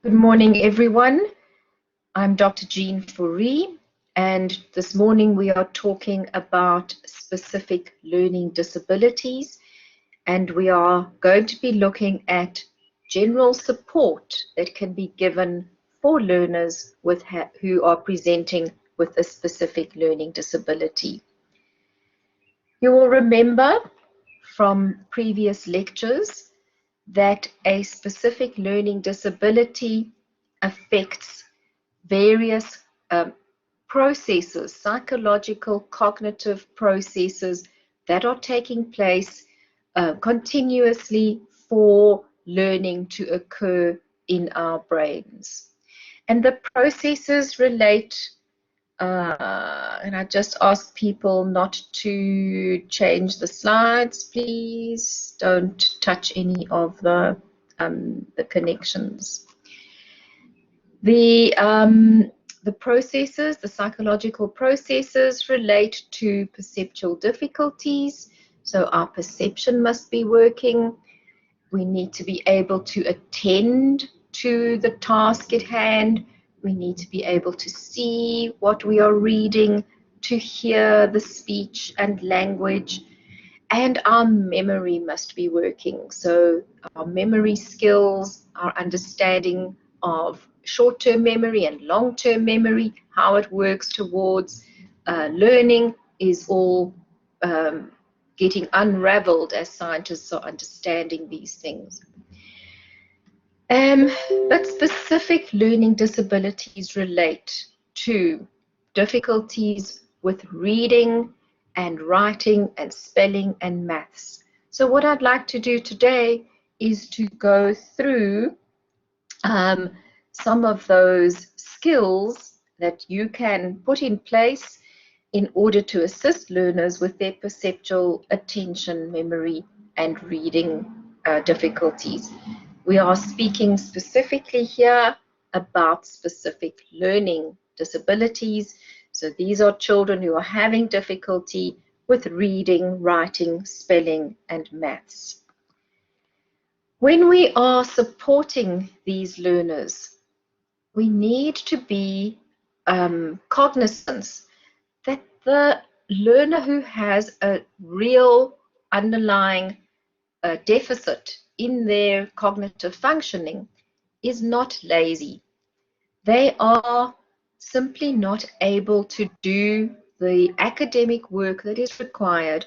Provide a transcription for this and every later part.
Good morning, everyone. I'm Dr. Jean Fourie, and this morning we are talking about specific learning disabilities, and we are going to be looking at general support that can be given for learners who are presenting with a specific learning disability. You will remember from previous lectures that a specific learning disability affects various processes, psychological, cognitive processes that are taking place continuously for learning to occur in our brains. And the processes relate, and I just ask people not to change the slides, please. Don't touch any of the connections. The processes, the psychological processes relate to perceptual difficulties. So our perception must be working. We need to be able to attend to the task at hand. We need to be able to see what we are reading, to hear the speech and language, and our memory must be working. So our memory skills, our understanding of short-term memory and long-term memory, how it works towards learning is all getting unraveled as scientists are understanding these things. But specific learning disabilities relate to difficulties with reading and writing and spelling and maths. So what I'd like to do today is to go through some of those skills that you can put in place in order to assist learners with their perceptual, attention, memory, and reading difficulties. We are speaking specifically here about specific learning disabilities. So these are children who are having difficulty with reading, writing, spelling, and maths. When we are supporting these learners, we need to be cognizant that the learner who has a real underlying deficit in their cognitive functioning is not lazy. They are simply not able to do the academic work that is required.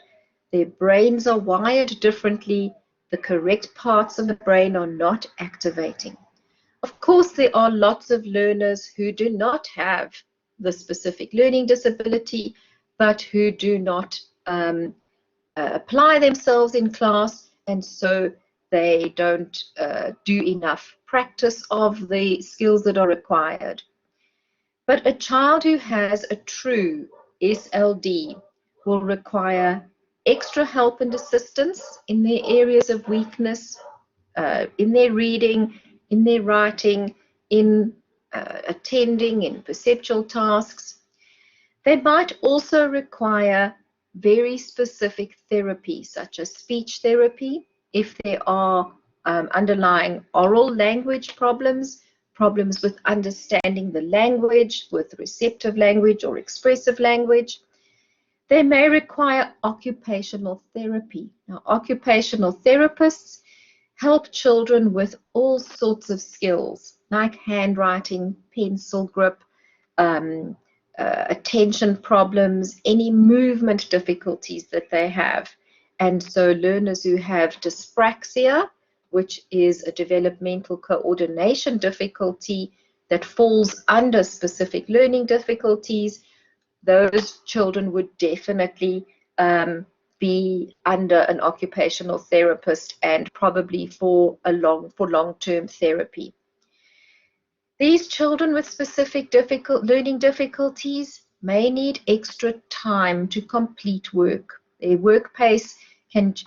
Their brains are wired differently. The correct parts of the brain are not activating. Of course, there are lots of learners who do not have the specific learning disability, but who do not apply themselves in class, and so they don't do enough practice of the skills that are required. But a child who has a true SLD will require extra help and assistance in their areas of weakness, in their reading, in their writing, in attending, in perceptual tasks. They might also require very specific therapy, such as speech therapy, if there are underlying oral language problems, problems with understanding the language, with receptive language or expressive language. They may require occupational therapy. Now, occupational therapists help children with all sorts of skills, like handwriting, pencil grip, attention problems, any movement difficulties that they have. And so learners who have dyspraxia, which is a developmental coordination difficulty that falls under specific learning difficulties, those children would definitely be under an occupational therapist and probably for long-term therapy. These children with specific learning difficulties may need extra time to complete work. Their work pace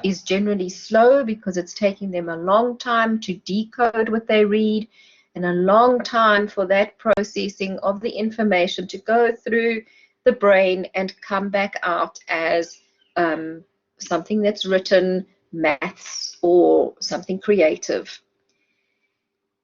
is generally slow because it's taking them a long time to decode what they read and a long time for that processing of the information to go through the brain and come back out as something that's written, maths, or something creative.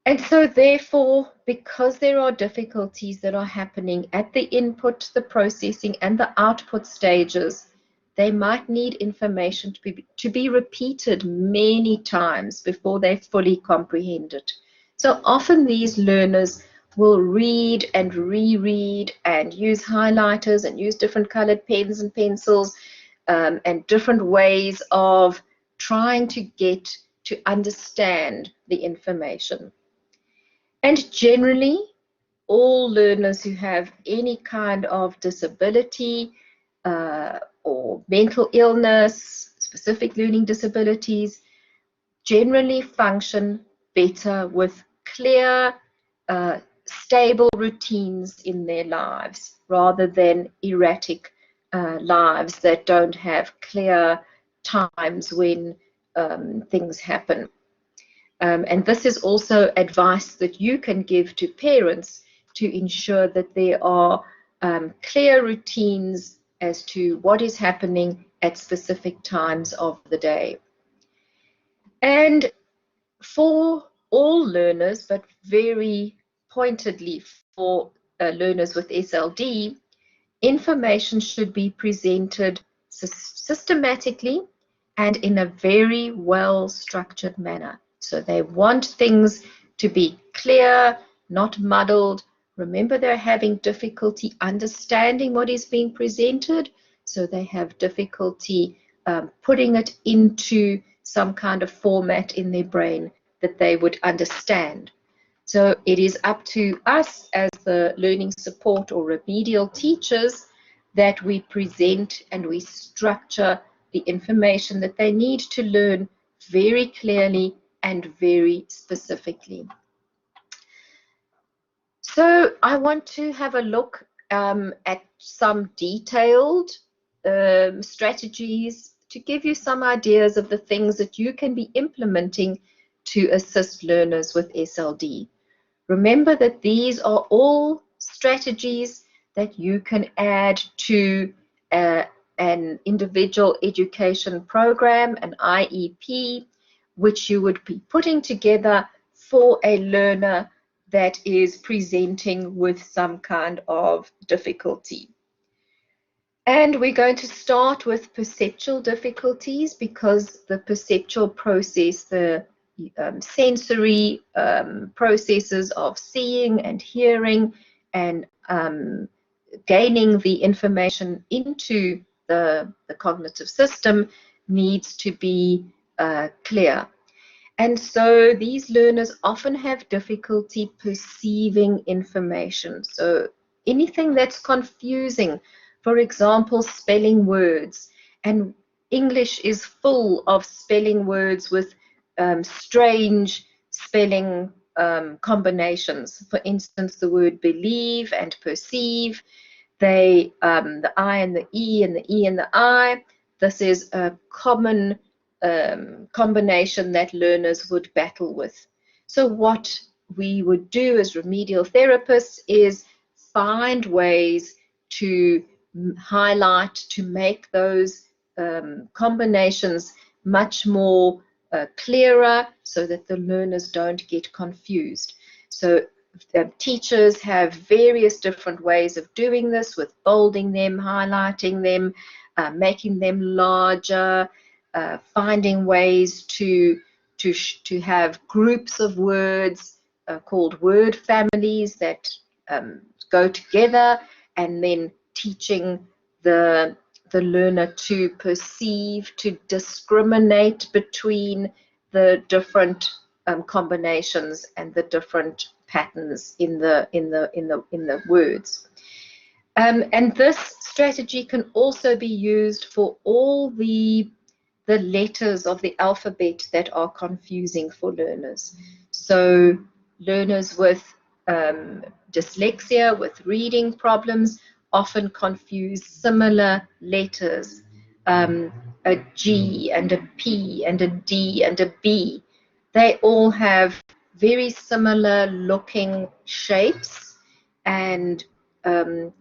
And so therefore, because there are difficulties that are happening at the input, the processing, and the output stages, they might need information to be repeated many times before they fully comprehend it. So often these learners will read and reread and use highlighters and use different colored pens and pencils, and different ways of trying to get to understand the information. And generally, all learners who have any kind of disability or mental illness, specific learning disabilities, generally function better with clear, stable routines in their lives rather than erratic lives that don't have clear times when things happen. And this is also advice that you can give to parents to ensure that there are clear routines as to what is happening at specific times of the day. And for all learners, but very pointedly for learners with SLD, information should be presented systematically and in a very well-structured manner. So they want things to be clear, not muddled. Remember, they're having difficulty understanding what is being presented, so they have difficulty putting it into some kind of format in their brain that they would understand. So it is up to us as the learning support or remedial teachers that we present and we structure the information that they need to learn very clearly and very specifically. So I want to have a look at some detailed strategies to give you some ideas of the things that you can be implementing to assist learners with SLD. Remember that these are all strategies that you can add to an individual education program, an IEP, which you would be putting together for a learner that is presenting with some kind of difficulty. And we're going to start with perceptual difficulties because the perceptual process, the sensory processes of seeing and hearing and gaining the information into the cognitive system needs to be clear. And so these learners often have difficulty perceiving information. So anything that's confusing, for example, spelling words, and English is full of spelling words with strange spelling combinations. For instance, the word believe and perceive, the I and the E and the E and the I. This is a common combination that learners would battle with. So what we would do as remedial therapists is find ways to highlight, to make those combinations much more clearer so that the learners don't get confused. So teachers have various different ways of doing this, with bolding them, highlighting them, making them larger, finding ways to have groups of words called word families that go together, and then teaching the learner to perceive, to discriminate between the different combinations and the different patterns in the words. And this strategy can also be used for all the letters of the alphabet that are confusing for learners. So learners with dyslexia, with reading problems, often confuse similar letters, a G and a P and a D and a B. They all have very similar looking shapes, and a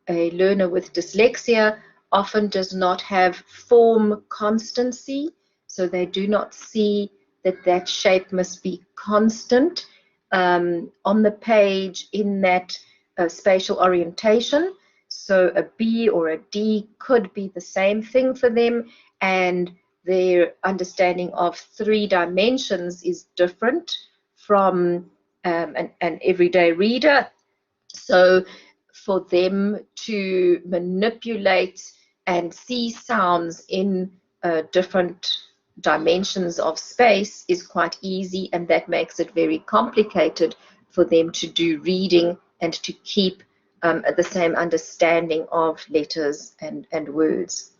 learner with dyslexia often does not have form constancy, so they do not see that that shape must be constant, on the page in that spatial orientation. So a B or a D could be the same thing for them, and their understanding of 3 dimensions is different from an everyday reader. So for them to manipulate and see sounds in different dimensions of space is quite easy, and that makes it very complicated for them to do reading and to keep the same understanding of letters and words.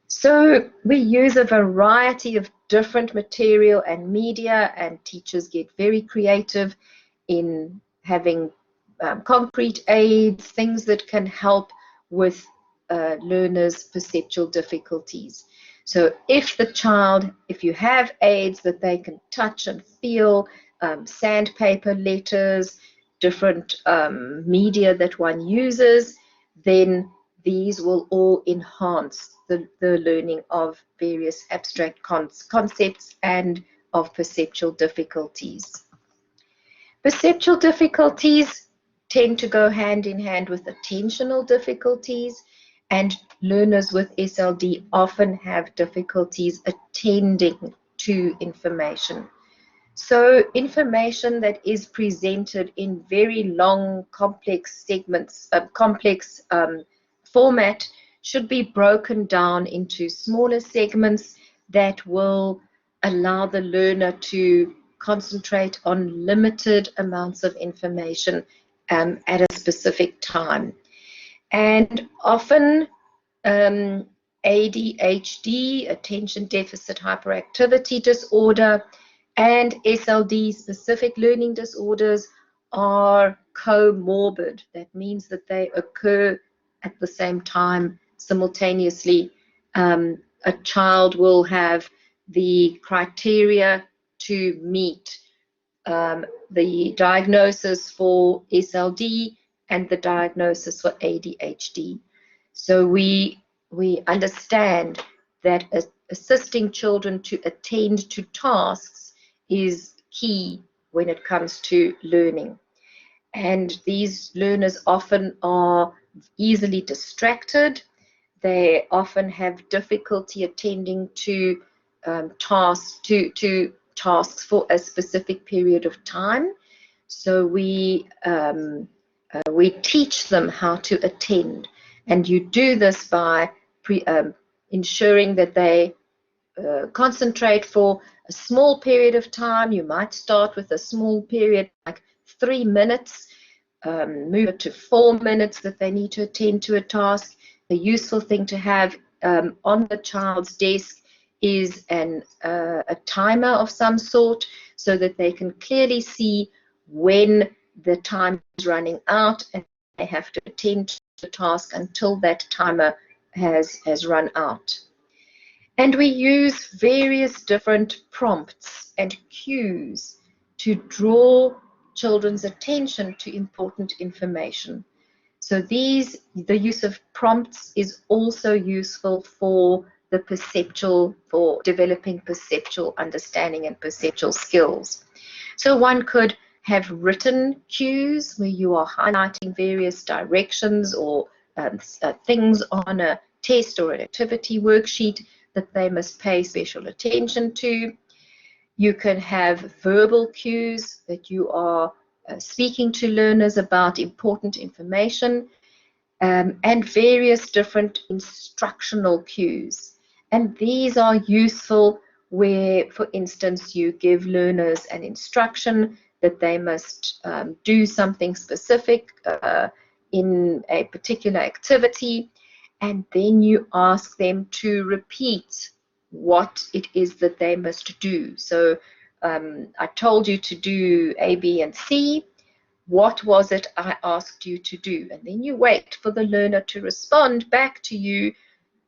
So we use a variety of different material and media, and teachers get very creative in having concrete aids, things that can help with learners' perceptual difficulties. So if you have aids that they can touch and feel, sandpaper letters, different media that one uses, then these will all enhance the learning of various abstract concepts and of perceptual difficulties. Perceptual difficulties tend to go hand in hand with attentional difficulties, and learners with SLD often have difficulties attending to information. So information that is presented in very long, complex segments, complex format should be broken down into smaller segments that will allow the learner to concentrate on limited amounts of information at a specific time. And often ADHD, attention deficit hyperactivity disorder, and SLD, specific learning disorders, are comorbid. That means that they occur at the same time simultaneously. A child will have the criteria to meet the diagnosis for SLD and the diagnosis for ADHD. So we understand that assisting children to attend to tasks is key when it comes to learning. And these learners often are easily distracted. They often have difficulty attending to tasks for a specific period of time. So we teach them how to attend, and you do this by ensuring that they concentrate for a small period of time. You might start with a small period, like 3 minutes, move it to 4 minutes that they need to attend to a task. A useful thing to have on the child's desk is a timer of some sort, so that they can clearly see when the time is running out and they have to attend to the task until that timer has run out. And we use various different prompts and cues to draw children's attention to important information. So the use of prompts is also useful for for developing perceptual understanding and perceptual skills. So one could have written cues where you are highlighting various directions or things on a test or an activity worksheet that they must pay special attention to. You can have verbal cues that you are speaking to learners about important information, and various different instructional cues. And these are useful where, for instance, you give learners an instruction that they must do something specific in a particular activity, and then you ask them to repeat what it is that they must do. So I told you to do A, B, and C. What was it I asked you to do? And then you wait for the learner to respond back to you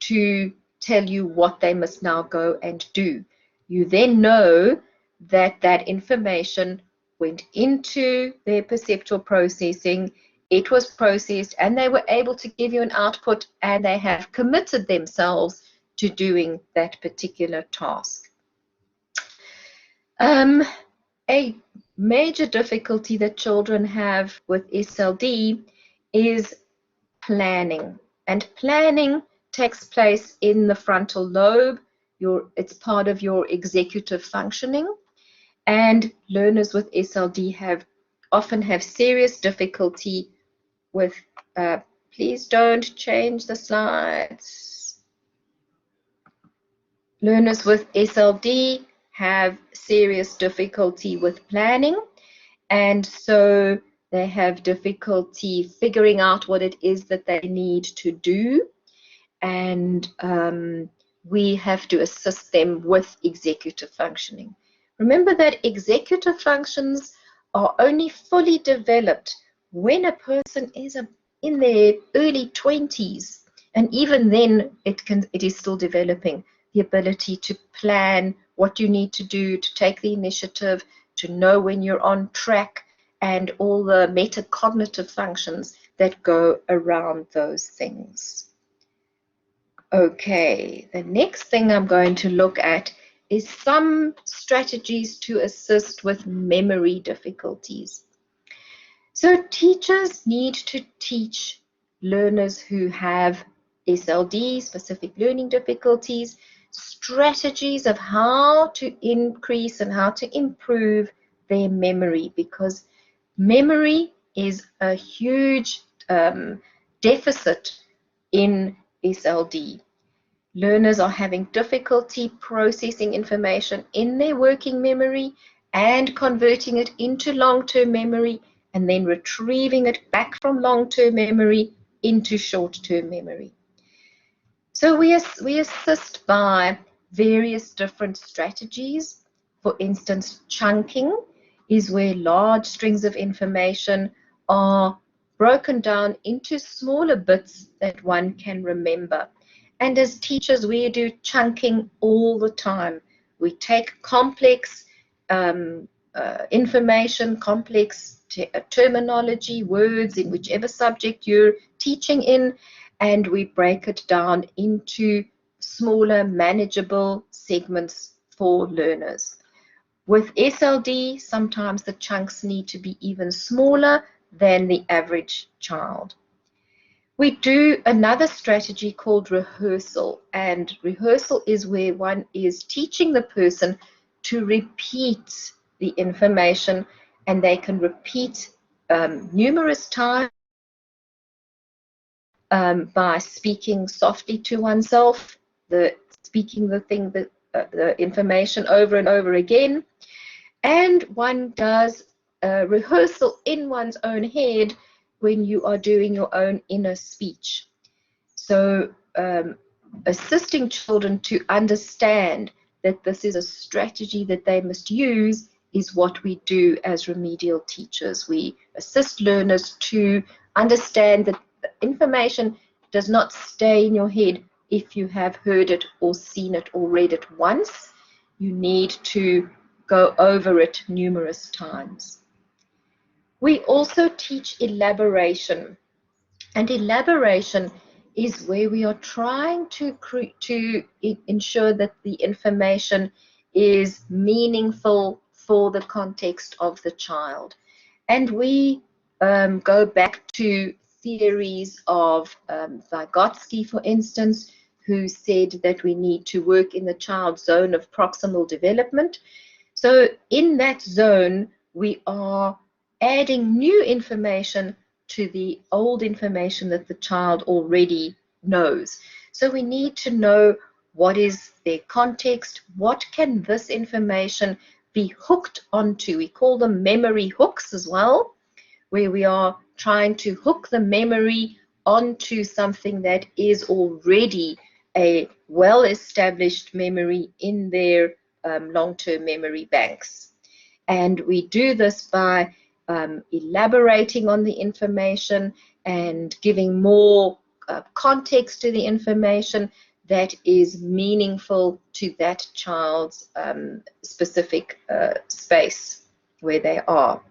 to tell you what they must now go and do. You then know that that information went into their perceptual processing, it was processed, and they were able to give you an output, and they have committed themselves to doing that particular task. A major difficulty that children have with SLD is planning. And planning takes place in the frontal lobe. It's part of your executive functioning. And learners with SLD often have serious difficulty with, please don't change the slides. Learners with SLD have serious difficulty with planning, and so they have difficulty figuring out what it is that they need to do, and we have to assist them with executive functioning. Remember that executive functions are only fully developed when a person is in their early 20s, and even then it is still developing the ability to plan what you need to do, to take the initiative, to know when you're on track, and all the metacognitive functions that go around those things. Okay, the next thing I'm going to look at is some strategies to assist with memory difficulties. So teachers need to teach learners who have SLD, specific learning difficulties, strategies of how to increase and how to improve their memory, because memory is a huge deficit in SLD. Learners are having difficulty processing information in their working memory and converting it into long-term memory, and then retrieving it back from long-term memory into short-term memory. So we assist by various different strategies. For instance, chunking is where large strings of information are broken down into smaller bits that one can remember. And as teachers, we do chunking all the time. We take complex information, complex terminology, words in whichever subject you're teaching in, and we break it down into smaller, manageable segments for learners. With SLD, sometimes the chunks need to be even smaller than the average child. We do another strategy called rehearsal, and rehearsal is where one is teaching the person to repeat the information, and they can repeat numerous times by speaking softly to oneself, speaking the information over and over again, and one does a rehearsal in one's own head when you are doing your own inner speech. So assisting children to understand that this is a strategy that they must use is what we do as remedial teachers. We assist learners to understand that the information does not stay in your head if you have heard it or seen it or read it once. You need to go over it numerous times. We also teach elaboration, and elaboration is where we are trying to ensure that the information is meaningful for the context of the child. And we go back to theories of Vygotsky, for instance, who said that we need to work in the child's zone of proximal development. So in that zone, we are adding new information to the old information that the child already knows. So we need to know what is their context, what can this information be hooked onto. We call them memory hooks as well, where we are trying to hook the memory onto something that is already a well-established memory in their long-term memory banks. And we do this by elaborating on the information and giving more context to the information that is meaningful to that child's specific space where they are.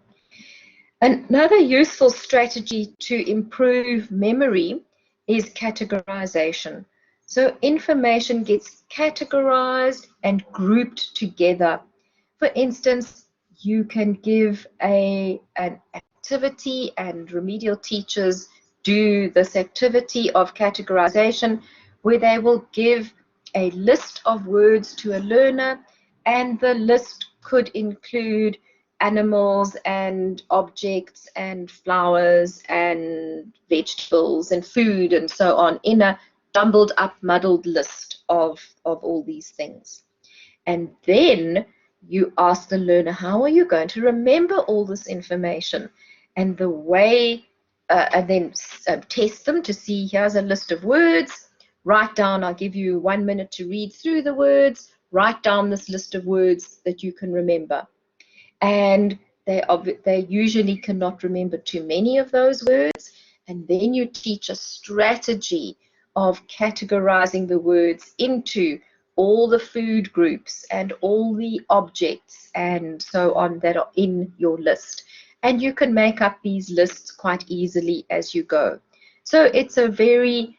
Another useful strategy to improve memory is categorization. So information gets categorized and grouped together. For instance, you can give an activity, and remedial teachers do this activity of categorization, where they will give a list of words to a learner, and the list could include animals and objects and flowers and vegetables and food and so on, in a jumbled up, muddled list of all these things. And then you ask the learner, how are you going to remember all this information? And the way, and then test them to see, here's a list of words, write down, I'll give you 1 minute to read through the words, write down this list of words that you can remember. And they usually cannot remember too many of those words. And then you teach a strategy of categorizing the words into all the food groups and all the objects and so on that are in your list. And you can make up these lists quite easily as you go. So it's a very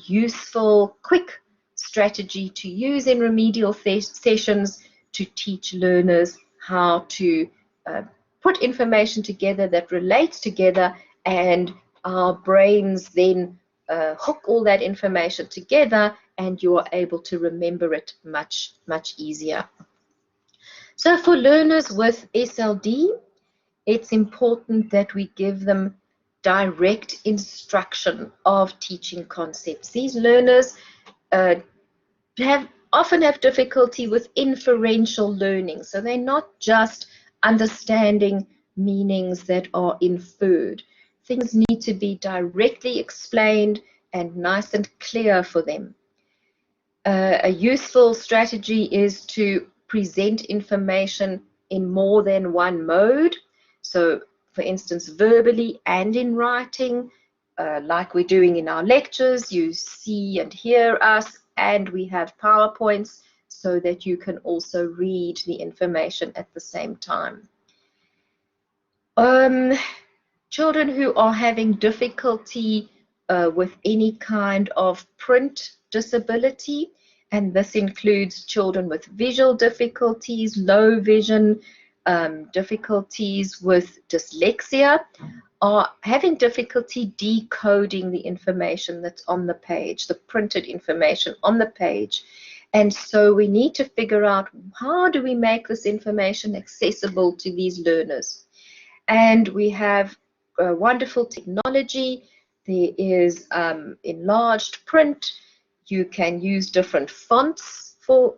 useful, quick strategy to use in remedial sessions to teach learners how to put information together that relates together, and our brains then hook all that information together, and you are able to remember it much, much easier. So for learners with SLD, it's important that we give them direct instruction of teaching concepts. These learners often have difficulty with inferential learning, so they're not just understanding meanings that are inferred. Things need to be directly explained and nice and clear for them. A useful strategy is to present information in more than one mode. So, for instance, verbally and in writing, like we're doing in our lectures. You see and hear us, and we have PowerPoints so that you can also read the information at the same time. Children who are having difficulty with any kind of print disability, and this includes children with visual difficulties, low vision, difficulties with dyslexia, are having difficulty decoding the information that's on the page, the printed information on the page. And so we need to figure out, how do we make this information accessible to these learners? And we have wonderful technology. There is enlarged print. You can use different fonts for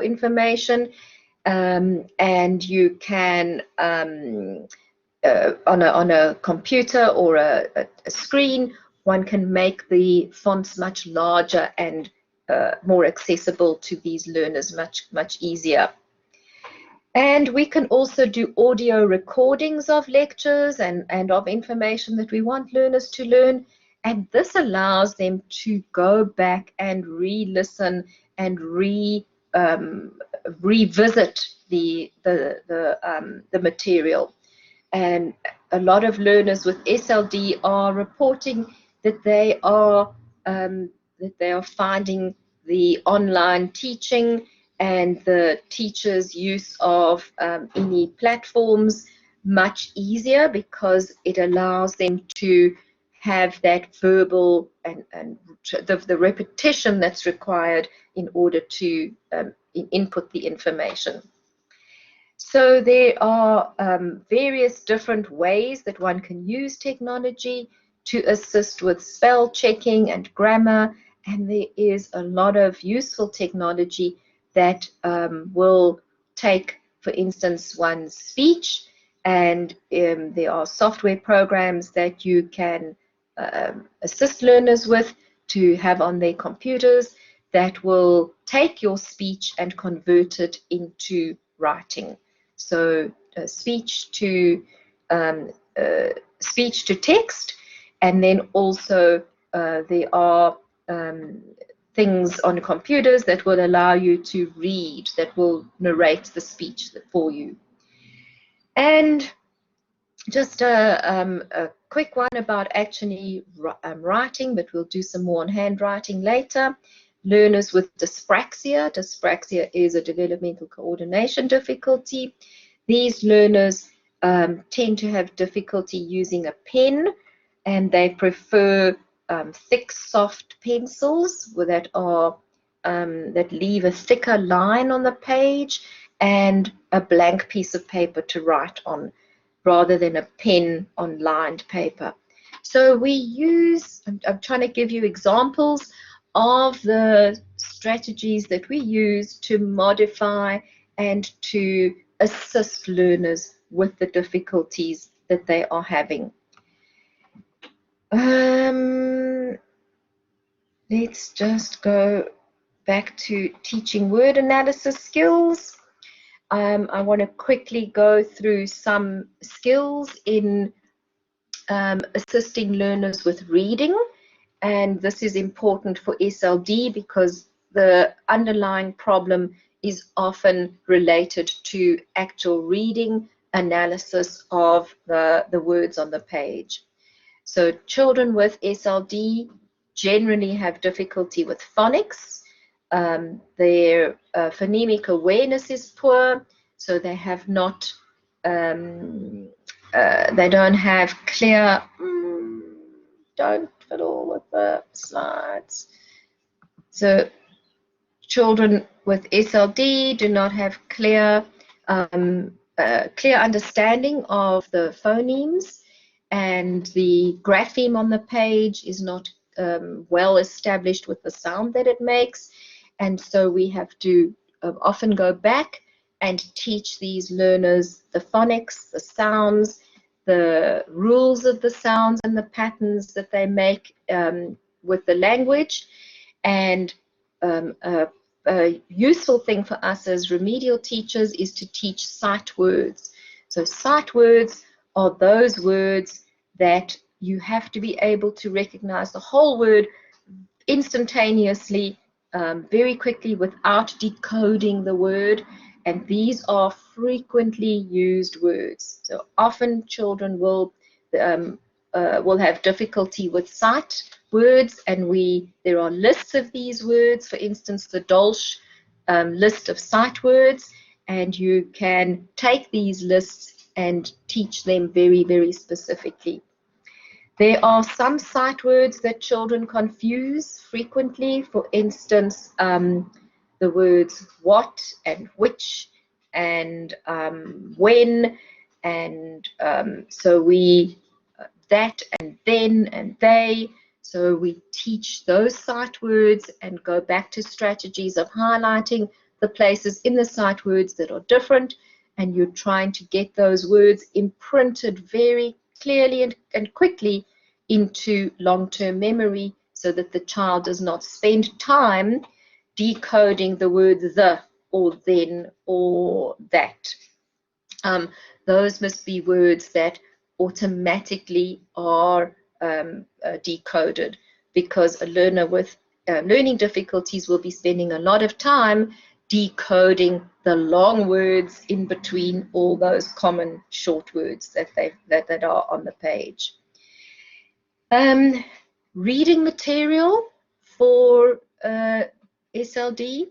information, and you can on a computer or a screen, one can make the fonts much larger and more accessible to these learners much easier. And we can also do audio recordings of lectures and of information that we want learners to learn. And this allows them to go back and re-listen and revisit the material. And a lot of learners with SLD are reporting that they are finding the online teaching and the teachers' use of any platforms much easier, because it allows them to have that verbal and the repetition that's required in order to input the information. So there are various different ways that one can use technology to assist with spell checking and grammar, and there is a lot of useful technology that will take, for instance, one's speech, and there are software programs that you can assist learners with to have on their computers that will take your speech and convert it into writing. So speech to text, and then also there are things on computers that will allow you to read, that will narrate the speech for you. And just a quick one about actually writing, but we'll do some more on handwriting later. Learners with dyspraxia. Dyspraxia is a developmental coordination difficulty. These learners tend to have difficulty using a pen, and they prefer thick, soft pencils that are that leave a thicker line on the page and a blank piece of paper to write on, rather than a pen on lined paper. So we use, I'm trying to give you examples of the strategies that we use to modify and to assist learners with the difficulties that they are having. Let's just go back to teaching word analysis skills. I want to quickly go through some skills in assisting learners with reading, and this is important for SLD because the underlying problem is often related to actual reading analysis of the words on the page. So children with SLD generally have difficulty with phonics. Their phonemic awareness is poor, so they have not they don't have clear, don't fiddle with the slides. So children with SLD do not have clear understanding of the phonemes, and the grapheme on the page is not well established with the sound that it makes. And so we have to often go back and teach these learners the phonics, the sounds, the rules of the sounds and the patterns that they make with the language. And a useful thing for us as remedial teachers is to teach sight words. So sight words are those words that you have to be able to recognize the whole word instantaneously, very quickly, without decoding the word. And these are frequently used words. So often children will have difficulty with sight words, and there are lists of these words. For instance, the Dolch list of sight words, and you can take these lists and teach them very, very specifically. There are some sight words that children confuse frequently. For instance, the words what and which and when, and so that and then and they. So we teach those sight words and go back to strategies of highlighting the places in the sight words that are different, and you're trying to get those words imprinted very clearly and quickly into long-term memory, so that the child does not spend time decoding the word the or then or that. Those must be words that automatically are decoded, because a learner with learning difficulties will be spending a lot of time decoding the long words in between all those common short words that are on the page. Reading material for SLD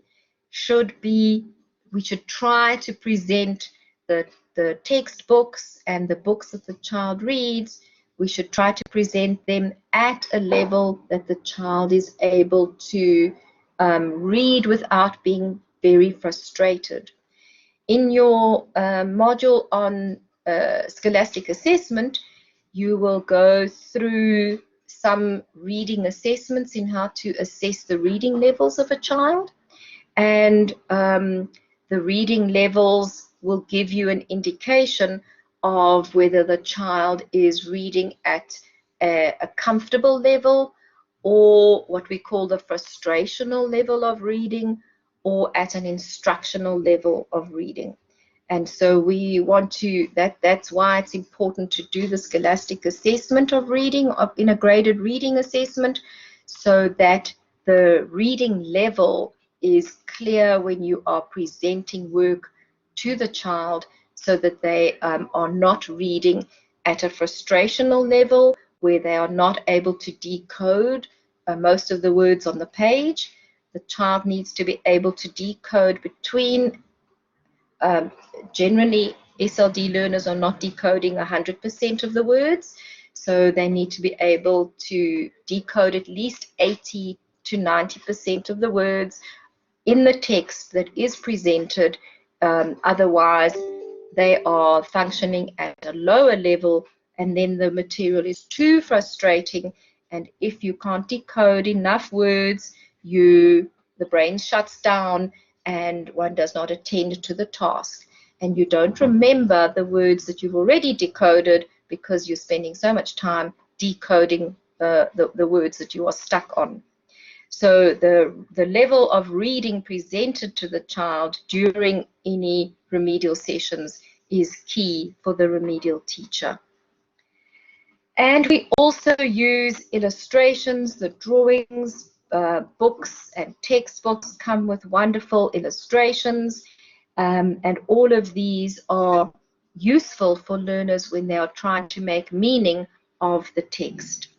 we should try to present the textbooks and the books that the child reads. We should try to present them at a level that the child is able to read without being very frustrated. In your module on scholastic assessment, you will go through some reading assessments in how to assess the reading levels of a child. And the reading levels will give you an indication of whether the child is reading at a comfortable level, or what we call the frustrational level of reading, or at an instructional level of reading. And so we want to, that's why it's important to do the scholastic assessment of reading, in a graded reading assessment, so that the reading level is clear when you are presenting work to the child, so that they are not reading at a frustrational level where they are not able to decode most of the words on the page. The child needs to be able to decode between generally SLD learners are not decoding 100% of the words, so they need to be able to decode at least 80 to 90% of the words in the text that is presented. Otherwise, they are functioning at a lower level, and then the material is too frustrating. And if you can't decode enough words, the brain shuts down and one does not attend to the task. And you don't remember the words that you've already decoded because you're spending so much time decoding the words that you are stuck on. So the level of reading presented to the child during any remedial sessions is key for the remedial teacher. And we also use illustrations. The drawings, books and textbooks come with wonderful illustrations, and all of these are useful for learners when they are trying to make meaning of the text.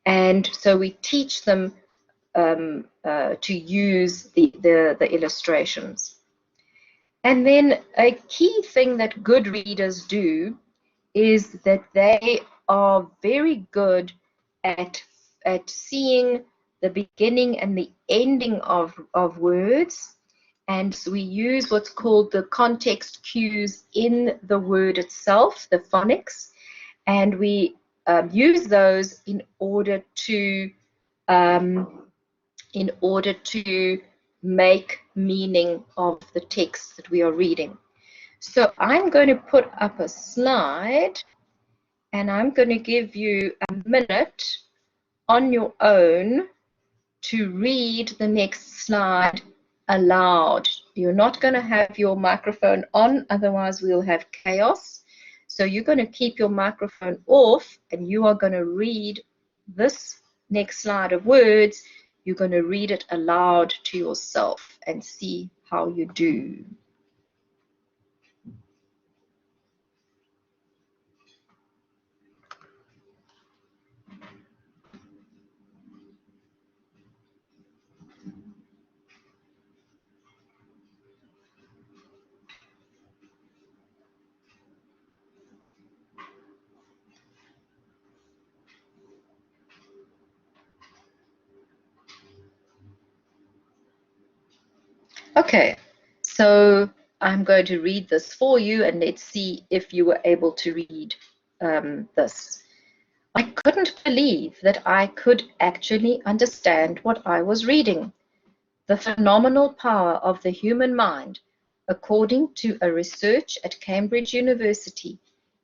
And so we teach them to use the illustrations. And then a key thing that good readers do is that they are very good at seeing the beginning and the ending of words. And so we use what's called the context cues in the word itself, the phonics, and we use those in order to make meaning of the text that we are reading. So I'm going to put up a slide, and I'm going to give you a minute on your own to read the next slide aloud. You're not going to have your microphone on, otherwise we'll have chaos. So you're going to keep your microphone off, and you are going to read this next slide of words. You're going to read it aloud to yourself and see how you do. Okay, so I'm going to read this for you, and let's see if you were able to read this. I couldn't believe that I could actually understand what I was reading. The phenomenal power of the human mind, according to a research at Cambridge University.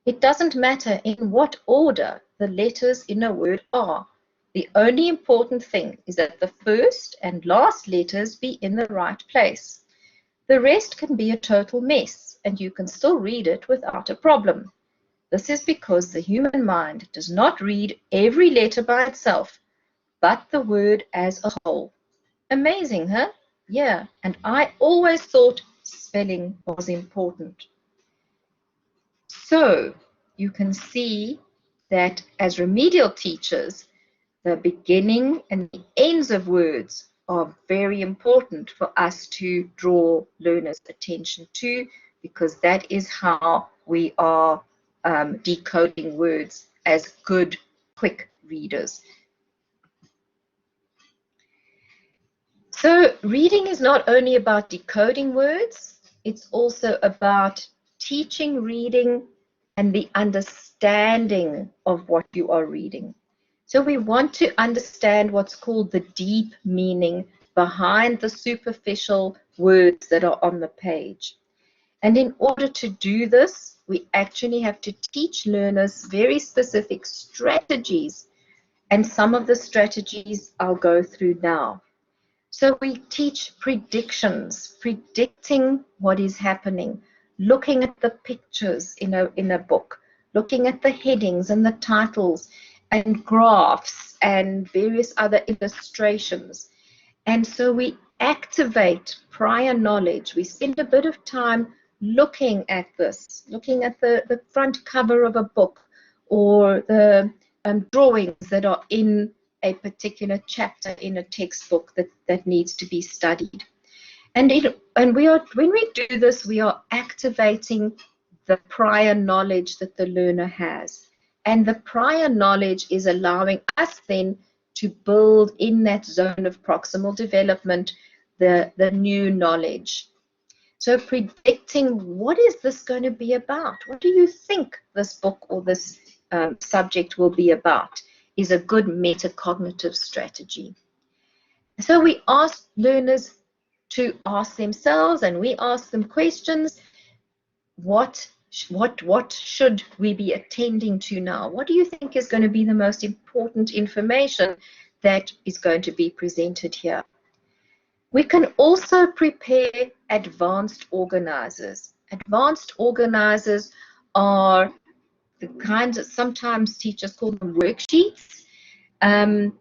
It doesn't matter in what order the letters in a word are. The only important thing is that the first and last letters be in the right place. The rest can be a total mess, and you can still read it without a problem. This is because the human mind does not read every letter by itself, but the word as a whole. Amazing, huh? Yeah, and I always thought spelling was important. So you can see that as remedial teachers, the beginning and the ends of words are very important for us to draw learners' attention to, because that is how we are decoding words as good, quick readers. So reading is not only about decoding words, it's also about teaching reading and the understanding of what you are reading. So we want to understand what's called the deep meaning behind the superficial words that are on the page. And in order to do this, we actually have to teach learners very specific strategies. And some of the strategies I'll go through now. So we teach predictions, predicting what is happening, looking at the pictures in a book, looking at the headings and the titles and graphs and various other illustrations. And so we activate prior knowledge. We spend a bit of time looking at this, looking at the front cover of a book or the drawings that are in a particular chapter in a textbook that needs to be studied. And when we do this, we are activating the prior knowledge that the learner has. And the prior knowledge is allowing us then to build in that zone of proximal development the new knowledge. So predicting, what is this going to be about? What do you think this book or this subject will be about, is a good metacognitive strategy. So we ask learners to ask themselves, and we ask them questions. What should we be attending to now? What do you think is going to be the most important information that is going to be presented here? We can also prepare advanced organizers. Advanced organizers are the kinds that sometimes teachers call them worksheets. And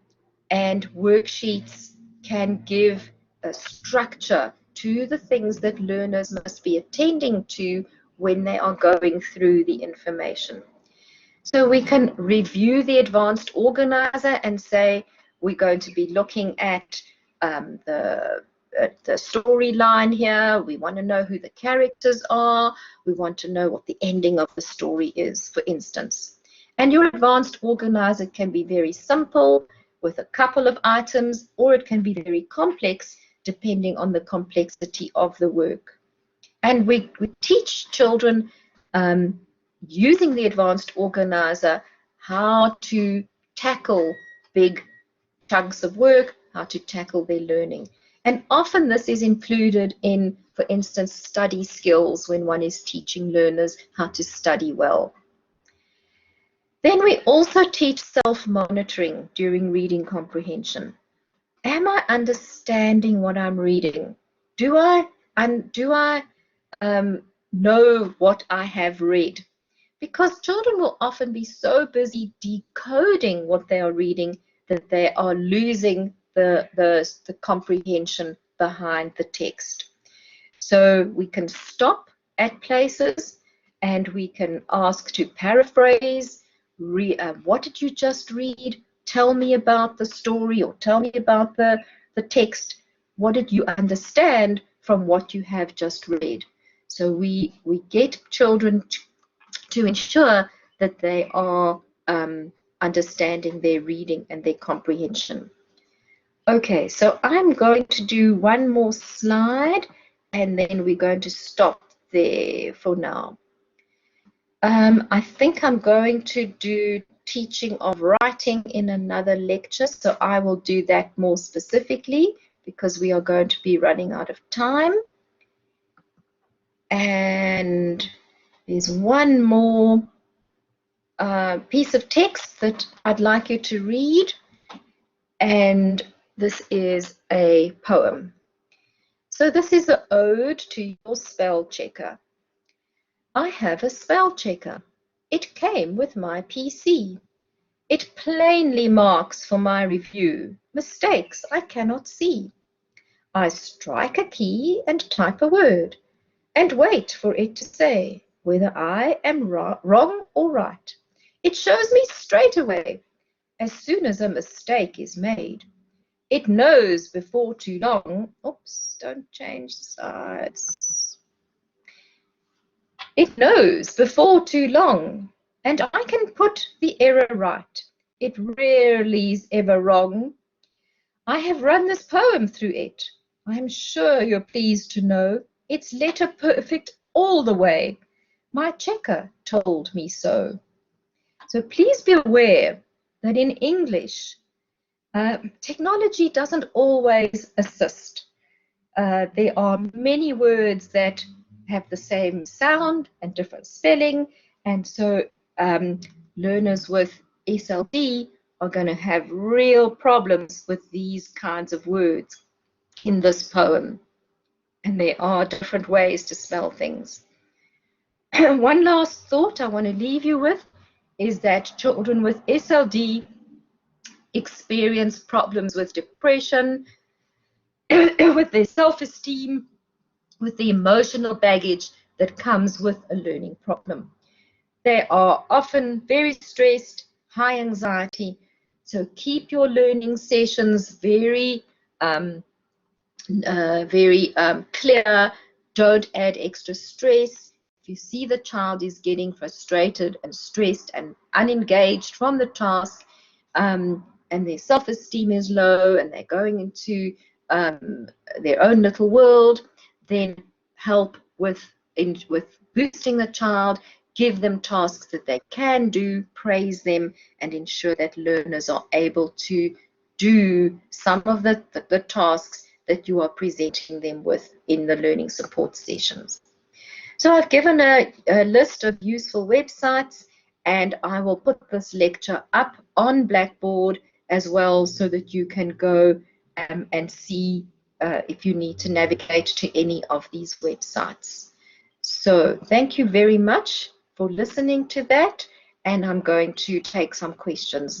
worksheets can give a structure to the things that learners must be attending to when they are going through the information. So we can review the advanced organizer and say we're going to be looking at the storyline here. We want to know who the characters are. We want to know what the ending of the story is, for instance. And your advanced organizer can be very simple with a couple of items, or it can be very complex depending on the complexity of the work. And we teach children using the advanced organizer how to tackle big chunks of work, how to tackle their learning. And often this is included in, for instance, study skills when one is teaching learners how to study well. Then we also teach self-monitoring during reading comprehension. Am I understanding what I'm reading? Do I know what I have read? Because children will often be so busy decoding what they are reading that they are losing the comprehension behind the text. So we can stop at places and we can ask to paraphrase. What did you just read? Tell me about the story, or tell me about the text. What did you understand from what you have just read? So we get children to ensure that they are understanding their reading and their comprehension. Okay, so I'm going to do one more slide and then we're going to stop there for now. I think I'm going to do teaching of writing in another lecture, so I will do that more specifically because we are going to be running out of time. And there's one more piece of text that I'd like you to read, and this is a poem. So this is an ode to your spell checker. I have a spell checker. It came with my PC. It plainly marks for my review mistakes I cannot see. I strike a key and type a word and wait for it to say whether I am wrong or right. It shows me straight away as soon as a mistake is made. It knows before too long. Oops, don't change the sides. It knows before too long, and I can put the error right. It rarely is ever wrong. I have run this poem through it. I am sure you're pleased to know it's letter perfect all the way. My checker told me so. So please be aware that in English, technology doesn't always assist. There are many words that have the same sound and different spelling, and so learners with SLD are going to have real problems with these kinds of words in this poem. And there are different ways to spell things. One last thought I want to leave you with is that children with SLD experience problems with depression, with their self-esteem, with the emotional baggage that comes with a learning problem. They are often very stressed, high anxiety, so keep your learning sessions very clear. Don't add extra stress. If you see the child is getting frustrated and stressed and unengaged from the task, and their self-esteem is low and they're going into their own little world, then help with boosting the child, give them tasks that they can do, praise them, and ensure that learners are able to do some of the tasks that you are presenting them with in the learning support sessions. So I've given a list of useful websites, and I will put this lecture up on Blackboard as well so that you can go and see if you need to navigate to any of these websites. So thank you very much for listening to that, and I'm going to take some questions